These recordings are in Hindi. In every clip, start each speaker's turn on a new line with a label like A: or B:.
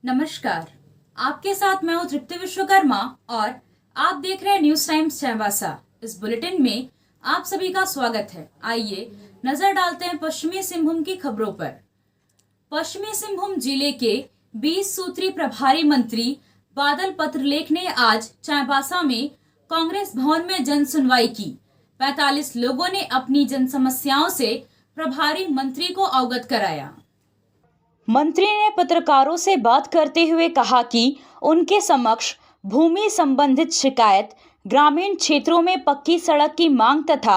A: नमस्कार, आपके साथ मैं हूं तृप्ति विश्वकर्मा और आप देख रहे हैं न्यूज टाइम्स चाईबासा। इस बुलेटिन में आप सभी का स्वागत है। आइए नजर डालते हैं पश्चिमी सिंहभूम की खबरों पर। पश्चिमी सिंहभूम जिले के 20 सूत्री प्रभारी मंत्री बादल पत्रलेख ने आज चाईबासा में कांग्रेस भवन में जन सुनवाई की। 45 लोगों ने अपनी जन समस्याओं से प्रभारी मंत्री को अवगत कराया। मंत्री ने पत्रकारों से बात करते हुए कहा कि उनके समक्ष भूमि संबंधित शिकायत, ग्रामीण क्षेत्रों में पक्की सड़क की मांग तथा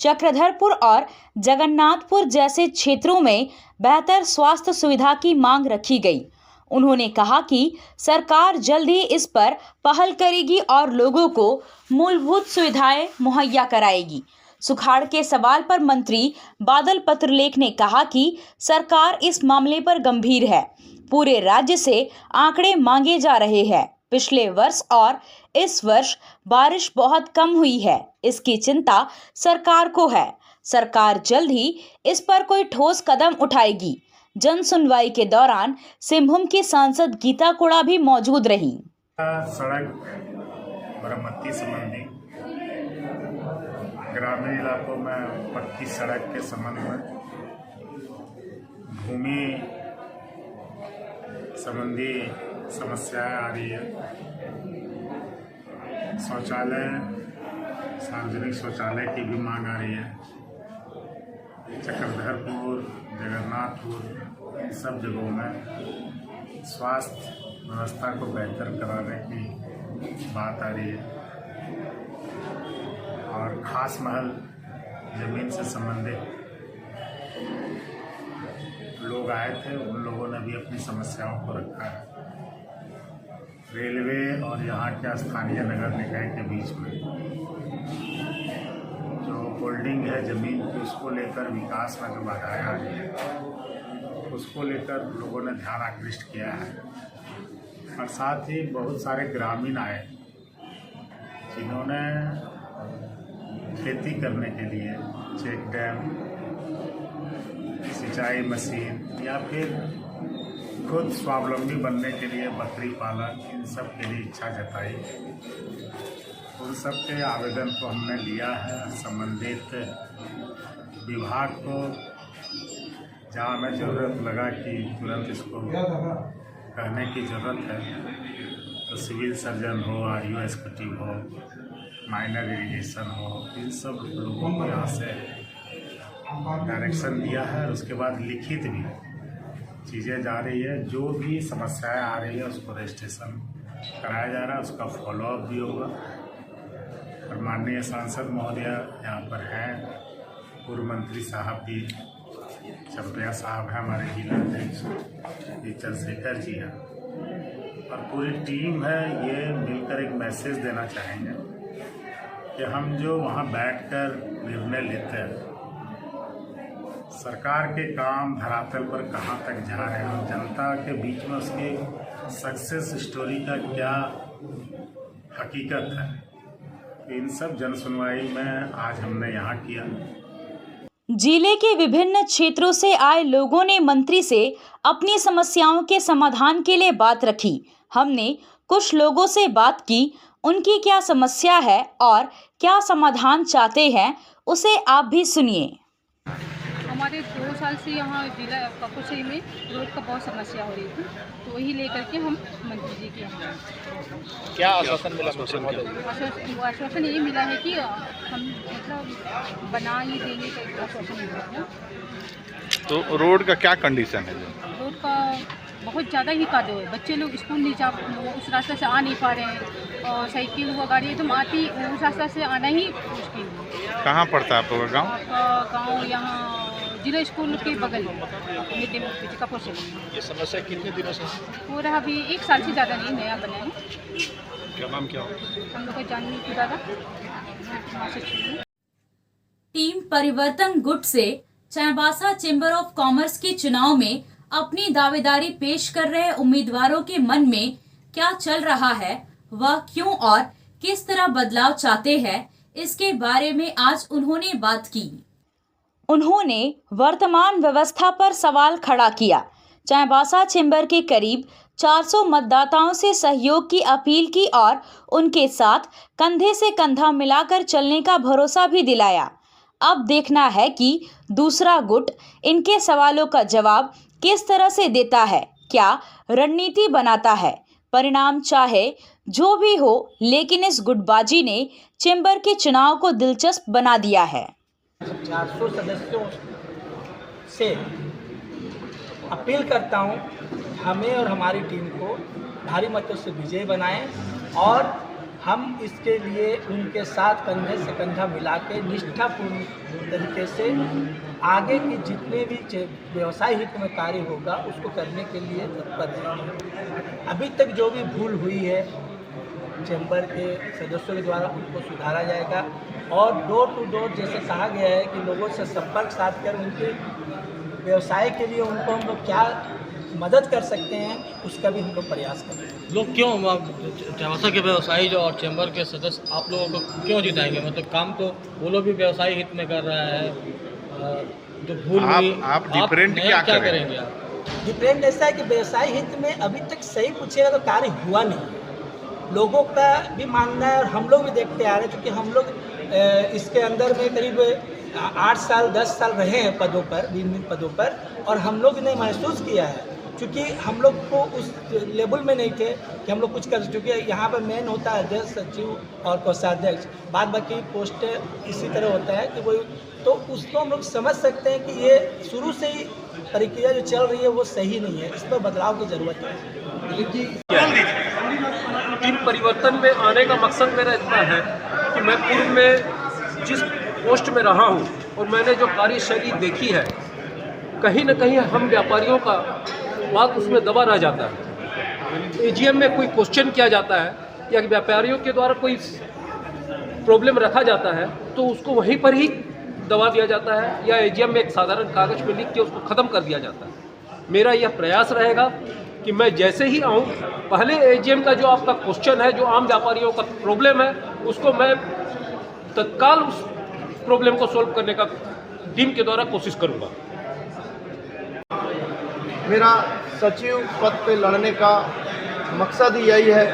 A: चक्रधरपुर और जगन्नाथपुर जैसे क्षेत्रों में बेहतर स्वास्थ्य सुविधा की मांग रखी गई। उन्होंने कहा कि सरकार जल्द ही इस पर पहल करेगी और लोगों को मूलभूत सुविधाएं मुहैया कराएगी। सुखाड़ के सवाल पर मंत्री बादल पत्रलेख ने कहा कि सरकार इस मामले पर गंभीर है। पूरे राज्य से आंकड़े मांगे जा रहे हैं। पिछले वर्ष और इस वर्ष बारिश बहुत कम हुई है, इसकी चिंता सरकार को है। सरकार जल्द ही इस पर कोई ठोस कदम उठाएगी। जन सुनवाई के दौरान सिंहभूम की सांसद गीता कोड़ा भी मौजूद रही।
B: सड़क मरम्मती संबंधी, ग्रामीण इलाकों में पक्की सड़क के संबंध में, भूमि संबंधी समस्याएं आ रही है। शौचालय, सार्वजनिक शौचालय की भी मांग आ रही है। चक्रधरपुर, जगन्नाथपुर, इन सब जगहों में स्वास्थ्य व्यवस्था को बेहतर कराने की बात आ रही है। और खास महल जमीन से संबंधित लोग आए थे, उन लोगों ने भी अपनी समस्याओं को रखा है। रेलवे और यहाँ के स्थानीय नगर निकाय के बीच में जो होल्डिंग है जमीन की, उसको लेकर विकास में जो बाधाएं आ रही है, उसको लेकर लोगों ने ध्यान आकृष्ट किया है। और साथ ही बहुत सारे ग्रामीण आए जिन्होंने खेती करने के लिए चेक डैम, सिंचाई मशीन या फिर खुद स्वावलंबी बनने के लिए बकरी पालन, इन सब के लिए इच्छा जताई। उन सब के आवेदन को हमने लिया है। संबंधित विभाग को जहाँ हमें ज़रूरत लगा कि तुरंत इसको कहने की ज़रूरत है, तो सिविल सर्जन हो, RU एग्जीक्यूटिव हो, माइनर इरिगेशन हो, इन सब लोगों को यहाँ से डायरेक्शन दिया है। और उसके बाद लिखित भी चीज़ें जा रही है। जो भी समस्याएं आ रही है उसको रजिस्ट्रेशन कराया जा रहा है, उसका फॉलोअप भी होगा। और माननीय सांसद महोदय यहाँ पर हैं, पूर्व मंत्री साहब भी, चंपैया साहब हैं, हमारे जिला अध्यक्ष चंद्रशेखर जी हैं, और पूरी टीम है। ये मिलकर एक मैसेज देना चाहेंगे कि हम जो वहाँ बैठकर निर्णय लेते हैं, सरकार के काम धरातल पर कहाँ तक जा रहे हैं, जनता के बीच में उसकी सक्सेस स्टोरी का क्या हकीकत है, इन सब जन सुनवाई में आज हमने यहाँ किया।
A: जिले के विभिन्न क्षेत्रों से आए लोगों ने मंत्री से अपनी समस्याओं के समाधान के लिए बात रखी। हमने कुछ लोगों से बात की, उनकी क्या समस्या है और क्या समाधान चाहते हैं, उसे आप भी सुनिए।
C: हमारे 2 साल से यहाँ जिला कपुरसई में रोड का बहुत समस्या हो रही थी, तो वही लेकर के हम मंत्री जी के यहाँ
D: क्या आश्वासन मिला?
C: आश्वासन ये मिला है कि हम मतलब बना ही देंगे का आश्वासन मिला है।
D: तो रोड का क्या कंडीशन है?
C: रोड का बहुत ज़्यादा ही कादो है। बच्चे लोग स्कूल नहीं जा, उस रास्ते से आ नहीं पा रहे हैं, और साइकिल हुआ गाड़ी एकदम आती, उस रास्ते से आना ही मुश्किल है।
D: कहाँ पड़ता है आपका गाँव?
C: आपका गाँव यहाँ जिला स्कूल के बगल में मिड डे मील कपुरसई।
D: ये समस्या कितने दिनों से
C: हो रहा? अभी 1 साल से ज़्यादा नहीं, नया बना है।
D: क्या नाम क्या हो?
C: हम लोग को जानने की ज़्यादा।
A: टीम परिवर्तन गुट से चाईबासा चेंबर ऑफ कॉमर्स के चुनाव में अपनी दावेदारी पेश कर रहे उम्मीदवारों के मन में क्या चल रहा है, वह क्यों और किस तरह बदलाव चाहते हैं, इसके बारे में आज उन्होंने बात की। उन्होंने वर्तमान व्यवस्था पर सवाल खड़ा किया चाईबासा चेंबर के करीब 400 मतदाताओं से सहयोग की अपील की और उनके साथ कंधे से कंधा मिलाकर चलने का भरोसा भी दिलाया। अब देखना है कि दूसरा गुट इनके सवालों का जवाब किस तरह से देता है, क्या रणनीति बनाता है। परिणाम चाहे जो भी हो, लेकिन इस गुटबाजी ने चेंबर के चुनाव को दिलचस्प बना दिया है।
E: 400 सदस्यों से अपील करता हूं, हमें और हमारी टीम को भारी मतों से विजयी बनाएं और हम इसके लिए उनके साथ कंधे से कंधा मिला के निष्ठापूर्ण तरीके से आगे की जितने भी व्यवसाय हित में कार्य होगा उसको करने के लिए तत्पर रहेंगे। अभी तक जो भी भूल हुई है चैम्बर के सदस्यों के द्वारा उनको सुधारा जाएगा और डोर टू डोर जैसे कहा गया है कि लोगों से संपर्क साध कर उनके व्यवसाय के लिए उनको हम लोग क्या मदद कर सकते हैं उसका भी हम लोग प्रयास करेंगे।
F: लोग क्यों चाईबासा के व्यवसायी जो और चैम्बर के सदस्य आप लोगों को क्यों जिताएंगे? मतलब काम तो वो लोग भी व्यवसायी हित में कर रहा है, जो भूल हुई
D: आप डिफरेंट क्या
F: करेंगे आप?
E: डिफरेंट ऐसा है कि व्यवसाय हित में अभी तक सही पूछेगा तो कार्य हुआ नहीं। लोगों का भी मानना है और हम लोग भी देखते आ रहे हैं, क्योंकि हम लोग इसके अंदर में करीब 8 साल 10 साल रहे हैं पदों पर, विभिन्न पदों पर, और हम लोग ने महसूस किया है क्योंकि हम लोग को उस लेवल में नहीं थे कि हम लोग कुछ कर, चूँकि यहाँ पर मेन होता है अध्यक्ष, सचिव और कोषाध्यक्ष, बाद बाकी पोस्ट इसी तरह होता है कि वो, तो उसको हम लोग समझ सकते हैं कि ये शुरू से ही प्रक्रिया जो चल रही है वो सही नहीं है, इस पर बदलाव की ज़रूरत है।
G: टीम परिवर्तन में आने का मकसद मेरा इतना है कि मैं पूर्व में जिस पोस्ट में रहा हूँ और मैंने जो कार्यशैली देखी है, कहीं न कहीं हम व्यापारियों का बात उसमें दबा रह जाता है। एजीएम में कोई क्वेश्चन किया जाता है या व्यापारियों के द्वारा कोई प्रॉब्लम रखा जाता है तो उसको वहीं पर ही दबा दिया जाता है या एजीएम में एक साधारण कागज़ में लिख के उसको ख़त्म कर दिया जाता है। मेरा यह प्रयास रहेगा कि मैं जैसे ही आऊँ, पहले एजीएम का जो आपका क्वेश्चन है, जो आम व्यापारियों का प्रॉब्लम है, उसको मैं तत्काल उस प्रॉब्लम को सॉल्व करने का टीम के द्वारा कोशिश करूँगा।
H: मेरा सचिव पद पे लड़ने का मकसद ही यही है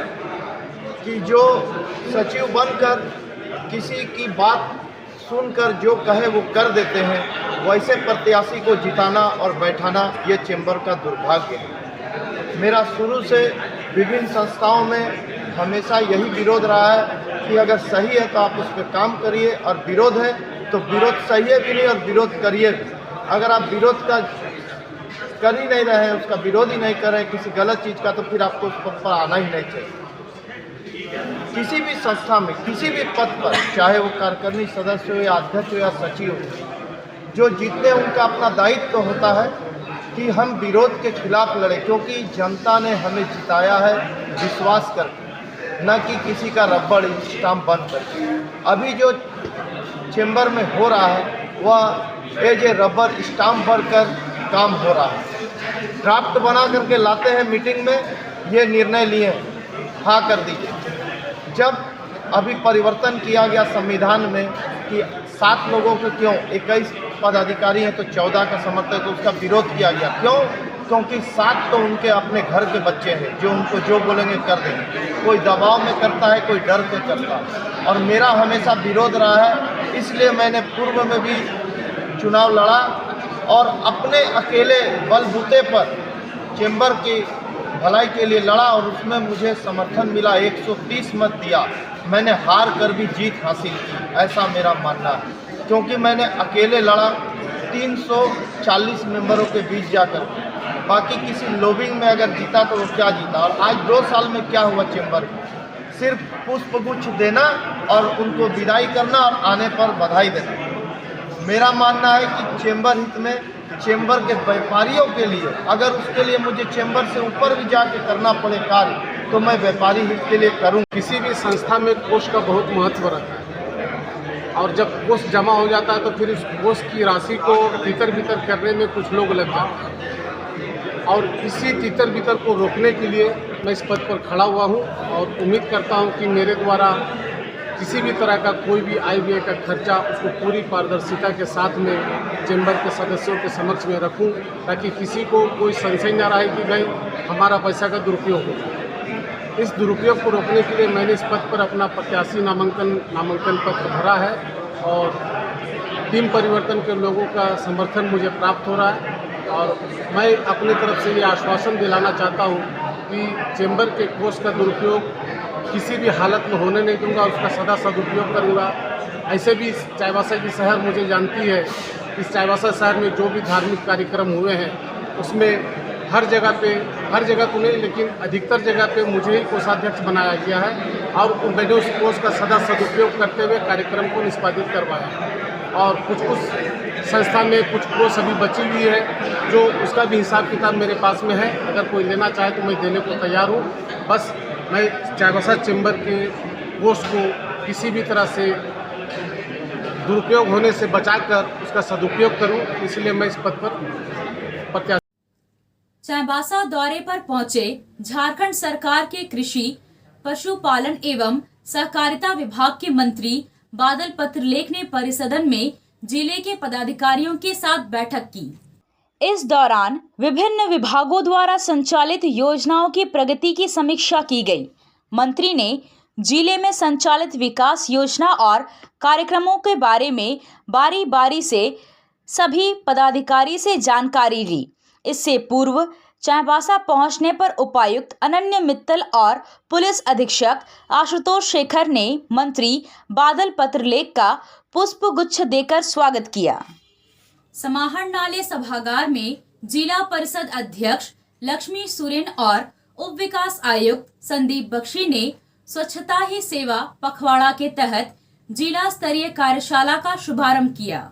H: कि जो सचिव बनकर किसी की बात सुनकर जो कहे वो कर देते हैं, वैसे प्रत्याशी को जिताना और बैठाना ये चेंबर का दुर्भाग्य है। मेरा शुरू से विभिन्न संस्थाओं में हमेशा यही विरोध रहा है कि अगर सही है तो आप उस पर काम करिए और विरोध है तो विरोध सही है भी नहीं और विरोध करिए भी। अगर आप विरोध का कर ही नहीं रहे हैं, उसका विरोध ही नहीं कर रहे हैं किसी गलत चीज़ का, तो फिर आपको उस पद पर आना ही नहीं चाहिए। किसी भी संस्था में किसी भी पद पर, चाहे वो कार्यकारिणी सदस्य हो या अध्यक्ष हो या सचिव हो, जो जीतने उनका अपना दायित्व होता है कि हम विरोध के खिलाफ लड़े, क्योंकि जनता ने हमें जिताया है विश्वास करके, न कि किसी का रबड़ स्टाम्प बन करके। अभी जो चेंबर में हो रहा है वह एज ए रबड़ स्टाम्प बनकर काम हो रहा है। ड्राफ्ट बना करके लाते हैं मीटिंग में, ये निर्णय लिए हाँ कर दीजिए। जब अभी परिवर्तन किया गया संविधान में कि 7 लोगों को क्यों 21 पदाधिकारी हैं तो 14 का समर्थन, तो उसका विरोध किया गया। क्यों? क्योंकि 7 तो उनके अपने घर के बच्चे हैं जो उनको जो बोलेंगे कर देंगे। कोई दबाव में करता है, कोई डर से करता है, और मेरा हमेशा विरोध रहा है। इसलिए मैंने पूर्व में भी चुनाव लड़ा और अपने अकेले बलबूते पर चेंबर की भलाई के लिए लड़ा और उसमें मुझे समर्थन मिला। 130 मत दिया, मैंने हार कर भी जीत हासिल की, ऐसा मेरा मानना है। क्योंकि मैंने अकेले लड़ा 340 मेंबरों के बीच जाकर, बाकी किसी लॉबिंग में अगर जीता तो वो क्या जीता। और आज 2 साल में क्या हुआ चेंबर में? सिर्फ पुष्पगुच्छ देना और उनको विदाई करना और आने पर बधाई देना। मेरा मानना है कि चेंबर हित में, चेंबर के व्यापारियों के लिए, अगर उसके लिए मुझे चेंबर से ऊपर भी जाके करना पड़े कार्य, तो मैं व्यापारी हित के लिए करूँ।
I: किसी भी संस्था में कोष का बहुत महत्व रहता है और जब कोष जमा हो जाता है तो फिर उस कोष की राशि को तितर बितर करने में कुछ लोग लग जाते हैं, और इसी तितर बितर को रोकने के लिए मैं इस पद पर खड़ा हुआ हूँ और उम्मीद करता हूँ कि मेरे द्वारा किसी भी तरह का कोई भी आय व्यय का खर्चा उसको पूरी पारदर्शिता के साथ में चैम्बर के सदस्यों के समक्ष में रखूं, ताकि किसी को कोई संशय न रहे कि भाई हमारा पैसा का दुरुपयोग हो। इस दुरुपयोग को रोकने के लिए मैंने इस पद पर अपना प्रत्याशी नामांकन पत्र भरा है और टीम परिवर्तन के लोगों का समर्थन मुझे प्राप्त हो रहा है। और मैं अपनी तरफ से ये आश्वासन दिलाना चाहता हूँ कि चैम्बर के कोष का दुरुपयोग किसी भी हालत में होने नहीं दूंगा, उसका सदा सदुपयोग करूंगा। ऐसे भी चाईबासा की शहर मुझे जानती है, इस चाईबासा शहर में जो भी धार्मिक कार्यक्रम हुए हैं उसमें हर जगह तो नहीं लेकिन अधिकतर जगह पे मुझे ही कोषाध्यक्ष बनाया गया है और मैंने उस कोष का सदा सदुपयोग करते हुए कार्यक्रम को निष्पादित करवाया। और कुछ संस्था में कुछ कोष अभी बची हुई है जो उसका भी हिसाब किताब मेरे पास में है, अगर कोई लेना चाहे तो मैं देने को तैयार हूँ। बस मैं चाईबासा चैम्बर के कोष को किसी भी तरह से दुरुपयोग होने से बचाकर उसका सदुपयोग करूं, इसलिए मैं इस पद पर प्रत्याशी।
A: चाईबासा दौरे पर पहुंचे झारखंड सरकार के कृषि, पशुपालन एवं सहकारिता विभाग के मंत्री बादल पत्रलेख ने परिसदन में जिले के पदाधिकारियों के साथ बैठक की। इस दौरान विभिन्न विभागों द्वारा संचालित योजनाओं की प्रगति की समीक्षा की गई। मंत्री ने जिले में संचालित विकास योजना और कार्यक्रमों के बारे में बारी बारी से सभी पदाधिकारी से जानकारी ली। इससे पूर्व चाईबासा पहुंचने पर उपायुक्त अनन्य मित्तल और पुलिस अधीक्षक आशुतोष शेखर ने मंत्री बादल पत्रलेख का पुष्प गुच्छ देकर स्वागत किया। समाहरणालय सभागार में जिला परिषद अध्यक्ष लक्ष्मी सुरेन और उप विकास आयुक्त संदीप बख्शी ने स्वच्छता ही सेवा पखवाड़ा के तहत जिला स्तरीय कार्यशाला का शुभारंभ किया।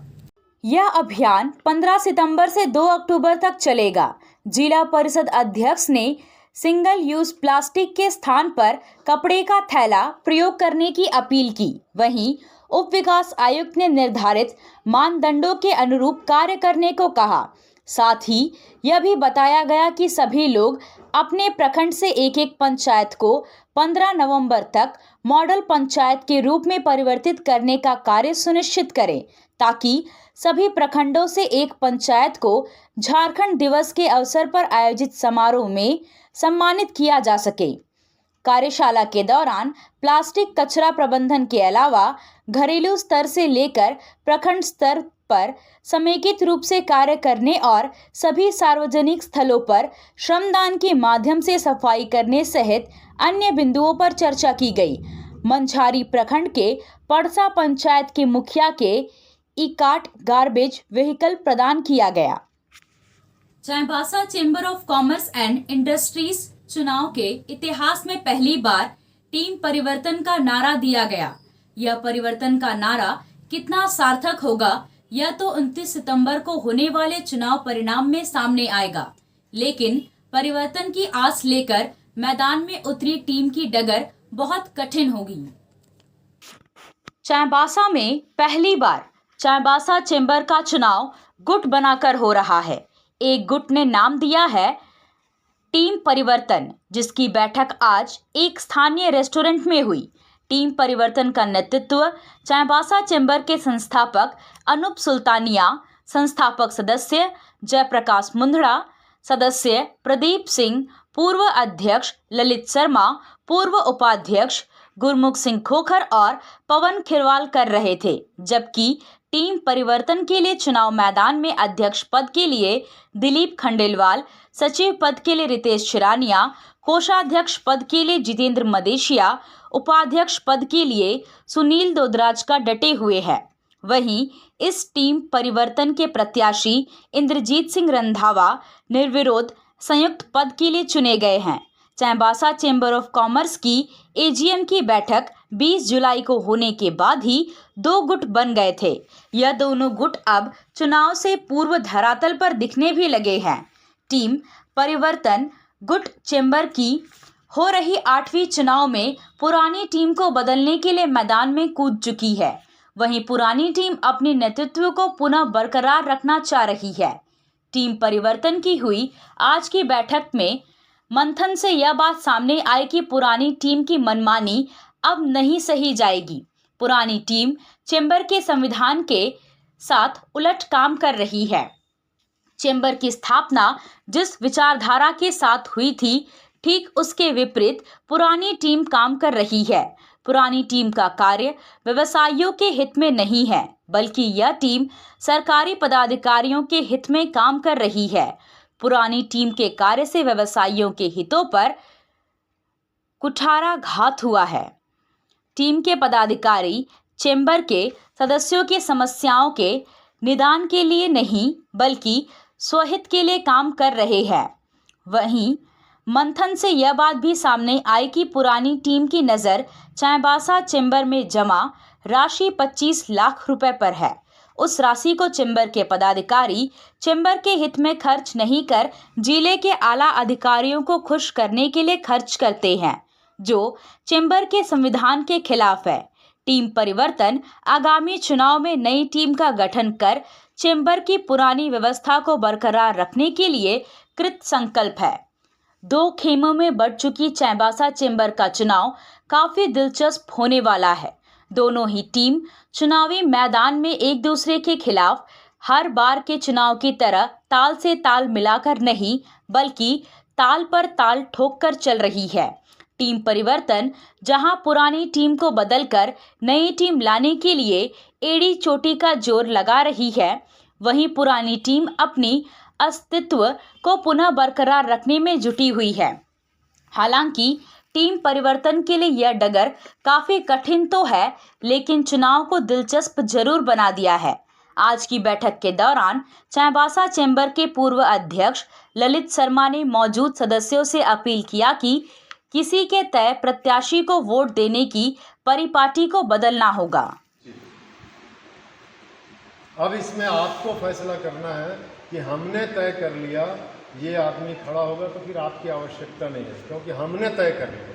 A: यह अभियान 15 सितंबर से 2 अक्टूबर तक चलेगा। जिला परिषद अध्यक्ष ने सिंगल यूज प्लास्टिक के स्थान पर कपड़े का थैला प्रयोग करने की अपील की। वहीं उप विकास आयुक्त ने निर्धारित मानदंडों के अनुरूप कार्य करने को कहा। साथ ही यह भी बताया गया कि सभी लोग अपने प्रखंड से एक पंचायत को 15 नवंबर तक मॉडल पंचायत के रूप में परिवर्तित करने का कार्य सुनिश्चित करें, ताकि सभी प्रखंडों से एक पंचायत को झारखंड दिवस के अवसर पर आयोजित समारोह में सम्मानित किया जा सके। कार्यशाला के दौरान प्लास्टिक कचरा प्रबंधन के अलावा घरेलू स्तर से लेकर प्रखंड स्तर पर समेकित रूप से कार्य करने और सभी सार्वजनिक स्थलों पर श्रमदान के माध्यम से सफाई करने सहित अन्य बिंदुओं पर चर्चा की गई। मंझारी प्रखंड के पड़सा पंचायत के मुखिया के ई-कार्ट गार्बेज व्हीकल प्रदान किया गया। Chaibasa chamber of commerce and industries चुनाव के इतिहास में पहली बार टीम परिवर्तन का नारा दिया गया। यह परिवर्तन का नारा कितना सार्थक होगा यह तो 29 सितंबर को होने वाले चुनाव परिणाम में सामने आएगा, लेकिन परिवर्तन की आस लेकर मैदान में उतरी टीम की डगर बहुत कठिन होगी। चाईबासा में पहली बार चाईबासा चेंबर का चुनाव गुट बनाकर हो रहा है। एक गुट ने नाम दिया है टीम परिवर्तन, जिसकी बैठक आज एक स्थानीय रेस्टोरेंट में हुई। टीम परिवर्तन का नेतृत्व चाईबासा चेंबर के संस्थापक अनूप सुल्तानिया, संस्थापक सदस्य जयप्रकाश मुंदड़ा, सदस्य प्रदीप सिंह, पूर्व अध्यक्ष ललित शर्मा, पूर्व उपाध्यक्ष गुरमुख सिंह खोखर और पवन खिरवाल कर रहे थे, जबकि टीम परिवर्तन के लिए चुनाव मैदान में अध्यक्ष पद के लिए दिलीप खंडेलवाल, सचिव पद के लिए रितेश छिरानिया, कोषाध्यक्ष पद के लिए जितेंद्र मदेशिया, उपाध्यक्ष पद के लिए सुनील दोदराज का डटे हुए हैं। वहीं इस टीम परिवर्तन के प्रत्याशी इंद्रजीत सिंह रंधावा निर्विरोध संयुक्त पद के लिए चुने गए हैं। चाईबासा चेंबर ऑफ कॉमर्स की एजीएम की बैठक 20 जुलाई को होने के बाद ही 2 गुट बन गए थे। यह दोनों गुट अब चुनाव से पूर्व धरातल पर दिखने भी लगे हैं। टीम परिवर्तन गुट चेंबर की हो रही 8वीं चुनाव में पुरानी टीम को बदलने के लिए मैदान में कूद चुकी है। वहीं पुरानी टीम अपने नेतृत्व को पुनः बरकरार रखना चाह रही है। टीम परिवर्तन की हुई आज की बैठक में मंथन से यह बात सामने आई कि पुरानी टीम की मनमानी अब नहीं सही जाएगी। पुरानी टीम चेंबर के संविधान के साथ उलट काम कर रही है। चेंबर की स्थापना जिस विचारधारा के साथ हुई थी, ठीक उसके विपरीत पुरानी टीम काम कर रही है। पुरानी टीम का कार्य व्यवसायियों के हित में नहीं है, बल्कि यह टीम सरकारी पदाधिकारियों के हित में काम कर रही है। पुरानी टीम के कार्य से व्यवसायियों के हितों पर कुठाराघात हुआ है। टीम के पदाधिकारी चेंबर के सदस्यों की समस्याओं के निदान के लिए नहीं, बल्कि स्वहित के लिए काम कर रहे हैं। वहीं मंथन से यह बात भी सामने आई कि पुरानी टीम की नज़र चाईबासा चेंबर में जमा राशि 25 लाख रुपए पर है। उस राशि को चेंबर के पदाधिकारी चेंबर के हित में खर्च नहीं कर जिले के आला अधिकारियों को खुश करने के लिए खर्च करते हैं, जो चेंबर के संविधान के खिलाफ है। टीम परिवर्तन आगामी चुनाव में नई टीम का गठन कर चेंबर की पुरानी व्यवस्था को बरकरार रखने के लिए कृत संकल्प है। 2 खेमों में बढ़ चुकी चाईबासा चेंबर का चुनाव काफी दिलचस्प होने वाला है। दोनों ही टीम चुनावी मैदान में एक दूसरे के खिलाफ हर बार के चुनाव की तरह ताल से ताल मिलाकर नहीं, बल्कि ताल पर ताल ठोक कर चल रही है। टीम परिवर्तन जहां पुरानी टीम को बदलकर नई टीम लाने के लिए एड़ी चोटी का जोर लगा रही है, वहीं पुरानी टीम अपनी अस्तित्व को पुनः बरकरार रखने में जुटी हुई है। हालांकि टीम परिवर्तन के लिए यह डगर काफी कठिन तो है, लेकिन चुनाव को दिलचस्प जरूर बना दिया है। आज की बैठक के दौरान चाईबासा चेंबर के पूर्व अध्यक्ष ललित शर्मा ने मौजूद सदस्यों से अपील किया कि किसी के तय प्रत्याशी को वोट देने की परिपाटी को बदलना होगा।
H: अब इसमें आपको फैसला करना है कि हमने तय कर लिया ये आदमी खड़ा होगा, तो फिर आपकी आवश्यकता नहीं है, क्योंकि हमने तय कर लिया।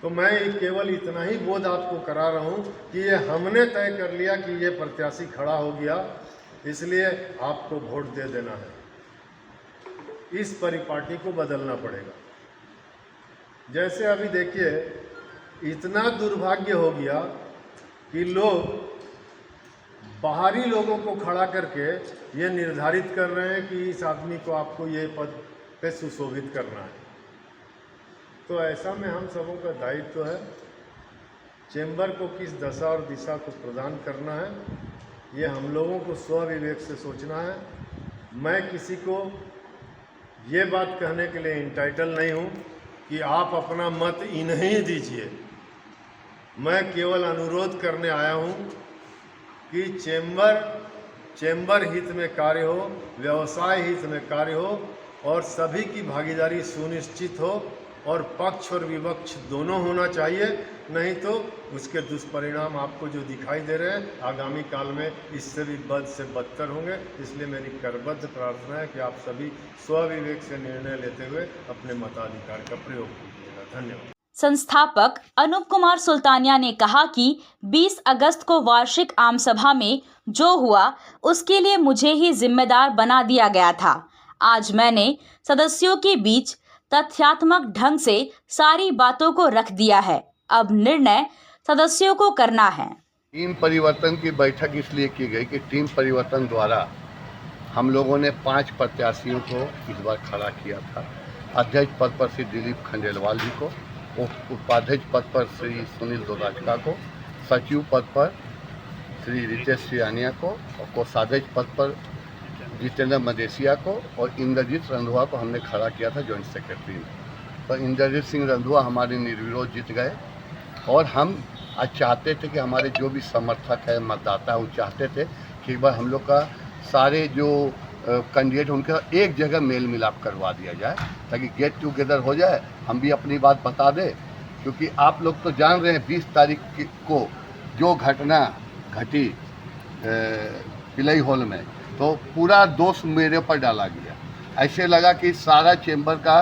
H: तो मैं केवल इतना ही बोध आपको करा रहा हूँ कि ये हमने तय कर लिया कि ये प्रत्याशी खड़ा हो गया, इसलिए आपको वोट दे देना है। इस परिपाटी को बदलना पड़ेगा। जैसे अभी देखिए, इतना दुर्भाग्य हो गया कि लोग बाहरी लोगों को खड़ा करके ये निर्धारित कर रहे हैं कि इस आदमी को आपको ये पद पे सुशोभित करना है। तो ऐसा में हम सबों का दायित्व है चेंबर को किस दशा और दिशा को प्रदान करना है, ये हम लोगों को स्वविवेक से सोचना है। मैं किसी को ये बात कहने के लिए इंटाइटल नहीं हूँ कि आप अपना मत इन्हें दीजिए। मैं केवल अनुरोध करने आया हूँ कि चेंबर हित में कार्य हो, व्यवसाय हित में कार्य हो और सभी की भागीदारी सुनिश्चित हो और पक्ष और विपक्ष दोनों होना चाहिए। नहीं तो उसके दुष्परिणाम आपको जो दिखाई दे रहे हैं आगामी काल में इससे भी बद से बदतर होंगे। इसलिए मेरी करबद्ध प्रार्थना है कि आप सभी स्वविवेक से निर्णय लेते हुए अपने मताधिकार का प्रयोग कीजिएगा। धन्यवाद।
A: संस्थापक अनूप कुमार सुल्तानिया ने कहा कि 20 अगस्त को वार्षिक आम सभा में जो हुआ उसके लिए मुझे ही जिम्मेदार बना दिया गया था। आज मैंने सदस्यों के बीच तथ्यात्मक ढंग से सारी बातों को रख दिया है। अब निर्णय सदस्यों को करना है।
J: टीम परिवर्तन की बैठक इसलिए की गई कि टीम परिवर्तन द्वारा हम लोगों ने 5 प्रत्याशियों को इस बार खड़ा किया था। अध्यक्ष पद पर श्री दिलीप खंडेलवाल जी को, उपाध्यक्ष पद पर श्री सुनील दोदाचका को, सचिव पद पर श्री रितेश सियानिया को और कोषाध्यक्ष पद पर जितेंद्र मदेसिया को और इंद्रजीत रंधुआ को हमने खड़ा किया था जॉइंट सेक्रेटरी में। तो इंद्रजीत सिंह रंधुआ हमारे निर्विरोध जीत गए और हम आज चाहते थे कि हमारे जो भी समर्थक है, मतदाता है, वो चाहते थे कि एक बार हम लोग का सारे जो कैंडिडेट उनका एक जगह मेल मिलाप करवा दिया जाए ताकि गेट टुगेदर हो जाए। हम भी अपनी बात बता दें, क्योंकि आप लोग तो जान रहे हैं 20 तारीख को जो घटना घटी पिलई हॉल में, तो पूरा दोष मेरे पर डाला गया। ऐसे लगा कि सारा चेंबर का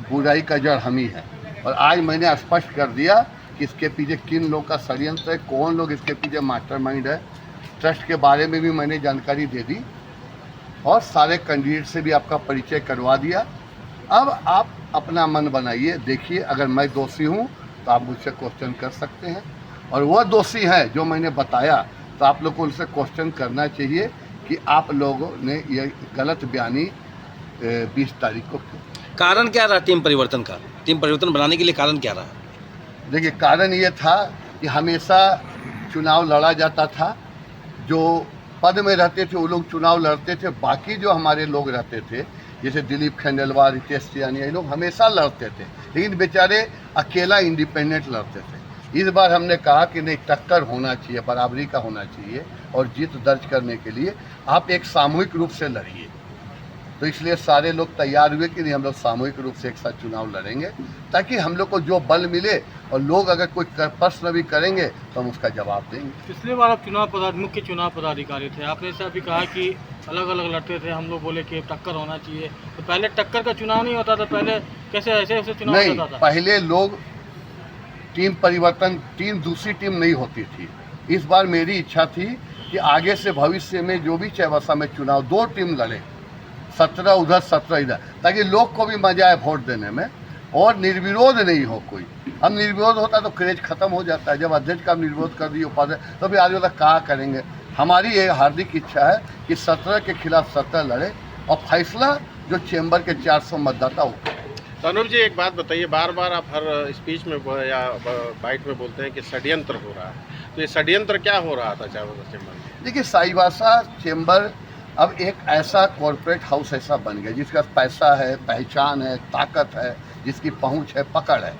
J: बुराई का जड़ हम ही है। और आज मैंने स्पष्ट कर दिया कि इसके पीछे किन लोग का षड्यंत्र है, कौन लोग इसके पीछे मास्टरमाइंड है। ट्रस्ट के बारे में भी मैंने जानकारी दे दी और सारे कैंडिडेट से भी आपका परिचय करवा दिया। अब आप अपना मन बनाइए, देखिए। अगर मैं दोषी हूँ तो आप मुझसे क्वेश्चन कर सकते हैं और वह दोषी हैं जो मैंने बताया, तो आप लोग को उनसे क्वेश्चन करना चाहिए कि आप लोगों ने ये गलत बयानी 20 तारीख को क्यों।
F: कारण क्या रहा टीम परिवर्तन का? टीम परिवर्तन बनाने के लिए कारण क्या रहा?
J: देखिए, कारण ये था कि हमेशा चुनाव लड़ा जाता था, जो पद में रहते थे वो लोग चुनाव लड़ते थे, बाकी जो हमारे लोग रहते थे जैसे दिलीप खंडेलवाल, रितेश सियानी, ये लोग हमेशा लड़ते थे, लेकिन बेचारे अकेला इंडिपेंडेंट लड़ते थे। इस बार हमने कहा कि नहीं, टक्कर होना चाहिए, बराबरी का होना चाहिए, और जीत दर्ज करने के लिए आप एक सामूहिक रूप से लड़िए। तो इसलिए सारे लोग तैयार हुए कि नहीं, हम लोग सामूहिक रूप से एक साथ चुनाव लड़ेंगे, ताकि हम लोग को जो बल मिले, और लोग अगर कोई प्रश्न भी करेंगे तो हम उसका जवाब देंगे।
F: पिछले बार आप मुख्य चुनाव पदाधिकारी थे, आपने ऐसा भी कहा कि अलग अलग लड़ते थे, हम लोग बोले कि टक्कर होना चाहिए, तो पहले टक्कर का चुनाव नहीं होता था, पहले कैसे ऐसे चुनाव
J: नहीं
F: होता था?
J: पहले लोग टीम परिवर्तन, टीम दूसरी टीम नहीं होती थी। इस बार मेरी इच्छा थी कि आगे से भविष्य में जो भी चाईबासा में चुनाव 2 टीम लड़े, 17 उधर 17 इधर, ताकि लोग को भी मजा आए वोट देने में, और निर्विरोध नहीं हो कोई। अब निर्विरोध होता तो क्रेज खत्म हो जाता है। जब अध्यक्ष का निर्विरोध कर दिए उपाध्यक्ष, तो भी आगे तक क्या करेंगे। हमारी ये हार्दिक इच्छा है कि 17 के खिलाफ 17 लड़े, और फैसला जो चेंबर के 400 मतदाता हो।
D: तो अनुप जी, एक बात बताइए, बार बार आप हर स्पीच में या बाइट में बोलते हैं कि षड्यंत्र हो रहा है, तो ये षड्यंत्र क्या हो रहा था चाईबासा चेंबर में?
J: देखिए, चाईबासा चेंबर अब एक ऐसा कॉरपोरेट हाउस ऐसा बन गया जिसका पैसा है, पहचान है, ताकत है, जिसकी पहुंच है, पकड़ है।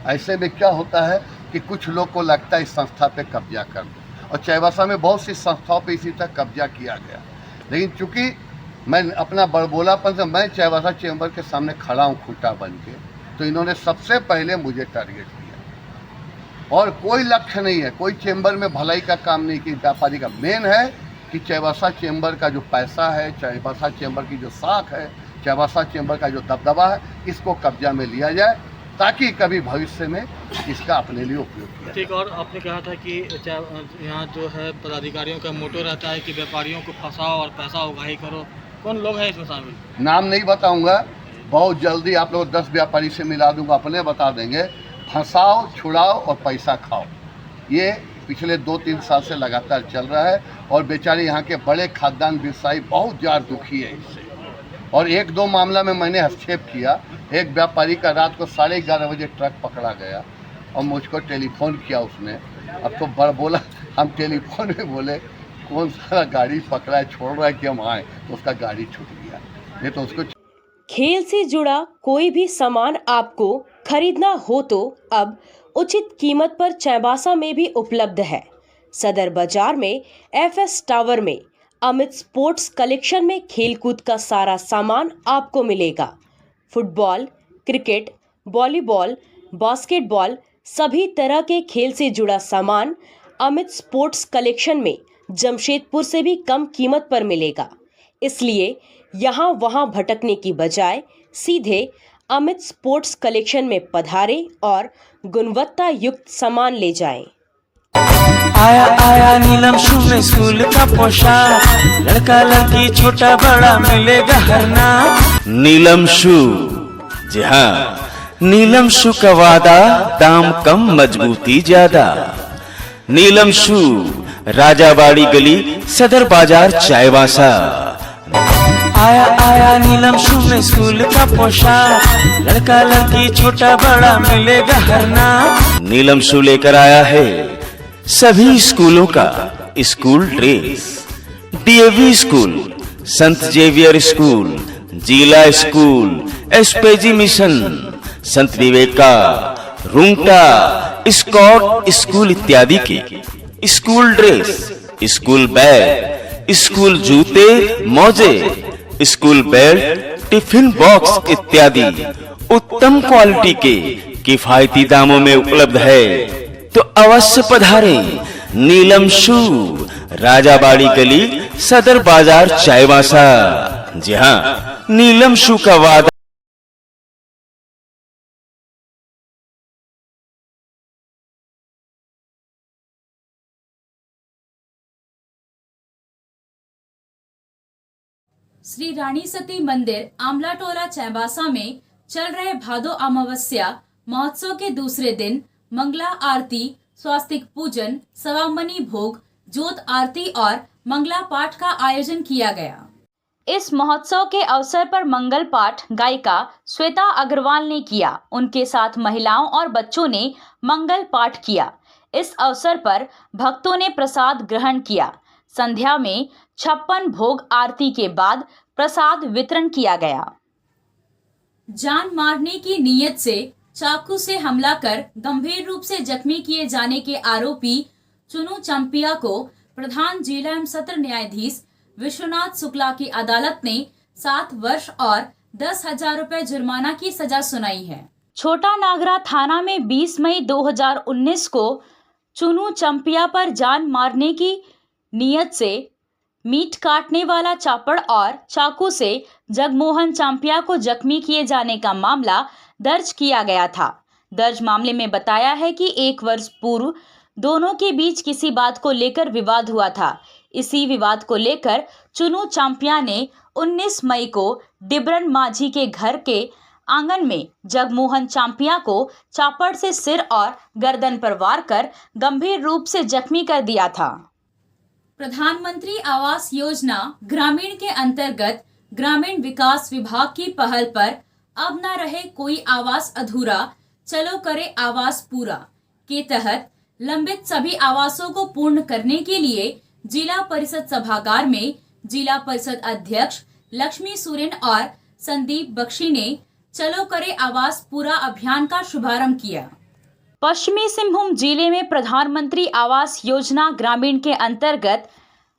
J: ऐसे में क्या होता है कि कुछ लोग को लगता है इस संस्था पे कब्जा कर दो, और चाईबासा में बहुत सी संस्थाओं पे इसी तक कब्जा किया गया। लेकिन चूंकि मैं अपना बड़बोलापन से मैं चाईबासा चेंबर के सामने खड़ा हूँ खूंटा बन के, तो इन्होंने सबसे पहले मुझे टारगेट किया। और कोई लक्ष्य नहीं है, कोई चेंबर में भलाई का काम नहीं की, व्यापारी का। मेन है कि चाईबासा चेंबर का जो पैसा है, चाईबासा चेंबर की जो साख है, चाईबासा चेंबर का जो दबदबा है, इसको कब्जा में लिया जाए, ताकि कभी भविष्य में इसका अपने लिए उपयोग किया।
F: ठीक, और आपने कहा था कि यहाँ जो है पदाधिकारियों का मोटो रहता है कि व्यापारियों को फंसाओ और पैसा उगाही करो। कौन लोग हैं इसमें शामिल?
J: नाम नहीं बताऊंगा, बहुत जल्दी आप लोग 10 व्यापारी से मिला दूंगा, अपने बता देंगे। फंसाओ, छुड़ाओ और पैसा खाओ, ये पिछले 2-3 साल से लगातार चल रहा है, और बेचारे यहाँ के बड़े खाद्यान्न व्यवसायी बहुत ज़्यादा दुखी है इससे। और 1-2 मामला में मैंने हस्तक्षेप किया। एक व्यापारी का रात को 11:30 बजे ट्रक पकड़ा गया, और मुझको टेलीफोन किया उसने। अब तो बड़ बोला, हम टेलीफोन में बोले कौन सा गाड़ी पकड़ा है, छोड़ रहा है कि हम आए, तो उसका गाड़ी छूट गया, नहीं तो उसको।
K: खेल से जुड़ा कोई भी सामान आपको खरीदना हो तो अब उचित कीमत पर चाईबासा में भी उपलब्ध है। सदर बाजार में FS टावर में अमित स्पोर्ट्स कलेक्शन में खेलकूद का सारा सामान आपको मिलेगा। फुटबॉल, क्रिकेट, वॉलीबॉल, बास्केटबॉल, सभी तरह के खेल से जुड़ा सामान अमित स्पोर्ट्स कलेक्शन में जमशेदपुर से भी कम कीमत पर मिलेगा। इसलिए यहाँ वहाँ भटकने की बजाय सीधे अमित स्पोर्ट्स कलेक्शन में पधारें और गुणवत्ता युक्त सामान ले जाएं।
L: आया आया नीलम शू में स्कूल का पोशाक, लड़का लड़की छोटा बड़ा मिलेगा हर नाम। नीलम शू, जी हाँ, नीलम शू का वादा, दाम कम मजबूती ज्यादा। नीलम शू, राजाबाड़ी गली, सदर बाजार, चाईबासा। आया आया नीलम शू में स्कूल का पोशाक, लड़का लड़की छोटा बड़ा मिलेगा हर नाम। नीलम शू लेकर आया है सभी स्कूलों का स्कूल ड्रेस। DAV स्कूल, संत जेवियर स्कूल, जिला स्कूल, SPG मिशन, संत विवेका, रुंगटा, स्कॉट स्कूल इत्यादि के school dress, school bag, school जूते, मोजे, स्कूल बेल्ट, टिफिन बॉक्स इत्यादि उत्तम क्वालिटी के किफायती दामों में उपलब्ध है। तो अवश्य पधारें। नीलम शू, राजाबाड़ी गली, सदर बाजार, चाईबासा। जी हाँ, नीलम शू का वादा।
A: श्री रानी सती मंदिर आमला टोला चाईबासा में चल रहे भादो अमावस्या महोत्सव के दूसरे दिन मंगला आरती स्वास्तिक पूजन, सवामनी भोग, ज्योत आरती और मंगला पाठ का आयोजन किया गया। इस महोत्सव के अवसर पर मंगल पाठ गायिका श्वेता अग्रवाल ने किया। उनके साथ महिलाओं और बच्चों ने मंगल पाठ किया। इस अवसर पर भक्तों ने प्रसाद ग्रहण किया। संध्या में 56 भोग आरती के बाद प्रसाद वितरण किया गया। जान मारने की नीयत से चाकू से हमला कर गंभीर रूप से जख्मी किए जाने के आरोपी चुनू चंपिया को प्रधान जिला एवं सत्र न्यायाधीश विश्वनाथ शुक्ला की अदालत ने 7 वर्ष और 10,000 रुपए जुर्माना की सजा सुनाई है। छोटा नागरा थाना में 20 मई 2019 को चुनू चंपिया पर जान मारने की नीयत से मीट काटने वाला चापड़ और चाकू से जगमोहन चांपिया को जख्मी किए जाने का मामला दर्ज किया गया था। दर्ज मामले में बताया है कि 1 वर्ष पूर्व दोनों के बीच किसी बात को लेकर विवाद हुआ था। इसी विवाद को लेकर चुनू चांपिया ने 19 मई को डिबरन माझी के घर के आंगन में जगमोहन चांपिया को चापड़ से सिर और गर्दन पर वार कर गंभीर रूप से जख्मी कर दिया था। प्रधानमंत्री आवास योजना ग्रामीण के अंतर्गत ग्रामीण विकास विभाग की पहल पर अब न रहे कोई आवास अधूरा, चलो करे आवास पूरा के तहत लंबित सभी आवासों को पूर्ण करने के लिए जिला परिषद सभागार में जिला परिषद अध्यक्ष लक्ष्मी सोरेन और संदीप बख्शी ने चलो करे आवास पूरा अभियान का शुभारंभ किया। पश्चिमी सिंहभूम जिले में प्रधानमंत्री आवास योजना ग्रामीण के अंतर्गत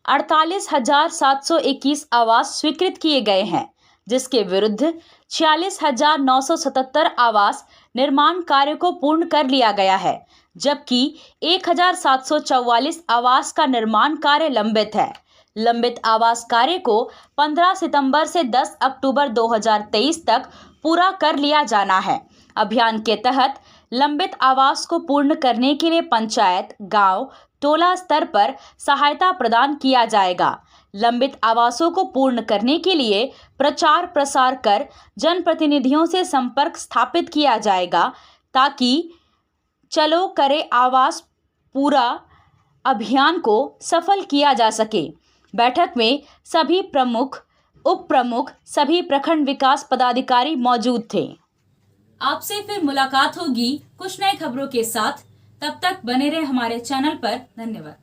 A: 48,721 आवास स्वीकृत किए गए हैं, जिसके विरुद्ध 46,977 आवास निर्माण कार्य को पूर्ण कर लिया गया है, जबकि 1,744 आवास का निर्माण कार्य लंबित है। लंबित आवास कार्य को 15 सितंबर से 10 अक्टूबर 2023 तक पूरा कर लिया जाना है। अभियान के तहत लंबित आवास को पूर्ण करने के लिए पंचायत, गांव, टोला स्तर पर सहायता प्रदान किया जाएगा। लंबित आवासों को पूर्ण करने के लिए प्रचार प्रसार कर जनप्रतिनिधियों से संपर्क स्थापित किया जाएगा, ताकि चलो करे आवास पूरा अभियान को सफल किया जा सके। बैठक में सभी प्रमुख, उप प्रमुख, सभी प्रखंड विकास पदाधिकारी मौजूद थे। आपसे फिर मुलाकात होगी कुछ नई खबरों के साथ। तब तक बने रहे हमारे चैनल पर। धन्यवाद।